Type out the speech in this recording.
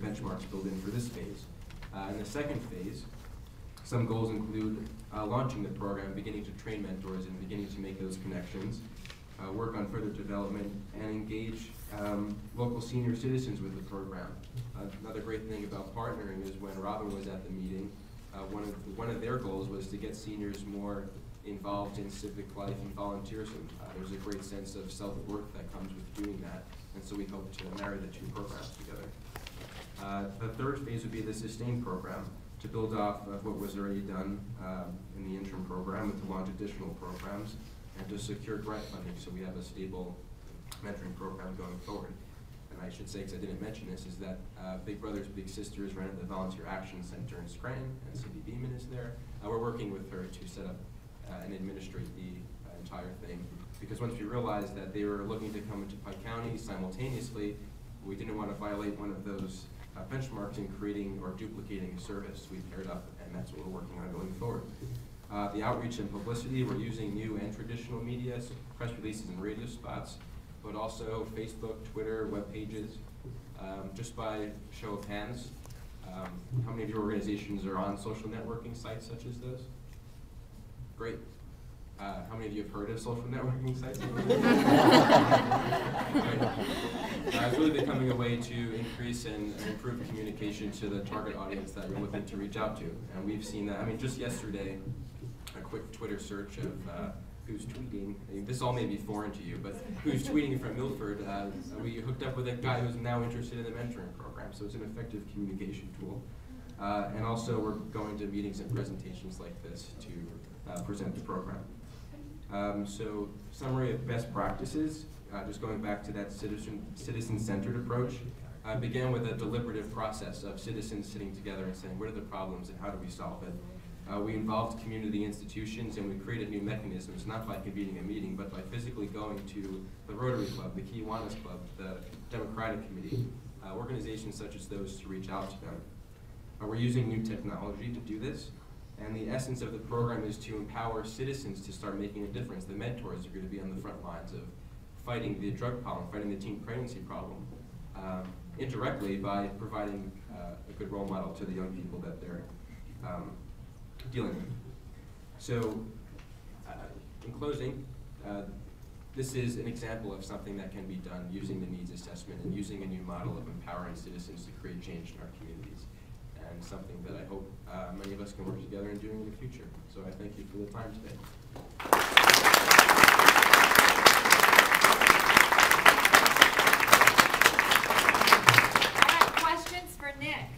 benchmarks built in for this phase. In the second phase, some goals include launching the program, beginning to train mentors and beginning to make those connections, work on further development, and engage local senior citizens with the program. Another great thing about partnering is when Robin was at the meeting, one of their goals was to get seniors more involved in civic life and volunteerism. There's a great sense of self-worth that comes with doing that, and so we hope to marry the two programs together. The third phase would be the SUSTAIN program, to build off of what was already done in the interim program, and to launch additional programs, and to secure grant funding so we have a stable mentoring program going forward. And I should say, because I didn't mention this, is that Big Brothers Big Sisters ran at the Volunteer Action Center in Scranton, and Cindy Beeman is there. We're working with her to set up and administrate the entire thing, because once we realized that they were looking to come into Pike County simultaneously, we didn't want to violate one of those benchmarks in creating or duplicating a service. We paired up, and that's what we're working on going forward. The outreach and publicity, we're using new and traditional media, so press releases and radio spots, but also Facebook, Twitter, web pages. Just by show of hands, how many of your organizations are on social networking sites such as those? Great. How many of you have heard of social networking sites? It's really becoming a way to increase and improve communication to the target audience that you're looking to reach out to. And we've seen that, I mean, just yesterday, a quick Twitter search of who's tweeting. I mean, this all may be foreign to you, but who's tweeting from Milford. We hooked up with a guy who's now interested in the mentoring program, so it's an effective communication tool. And also, we're going to meetings and presentations like this to present the program. So, summary of best practices, just going back to that citizen-centered approach, began with a deliberative process of citizens sitting together and saying, what are the problems and how do we solve it? We involved community institutions, and we created new mechanisms, not by convening a meeting, but by physically going to the Rotary Club, the Kiwanis Club, the Democratic Committee, organizations such as those to reach out to them. We're using new technology to do this, and the essence of the program is to empower citizens to start making a difference. The mentors are going to be on the front lines of fighting the drug problem, fighting the teen pregnancy problem, indirectly by providing a good role model to the young people that they're dealing with. So, in closing, this is an example of something that can be done using the needs assessment and using a new model of empowering citizens to create change in our communities, and something that I hope many of us can work together in doing in the future. So I thank you for the time today. All right, questions for Nick?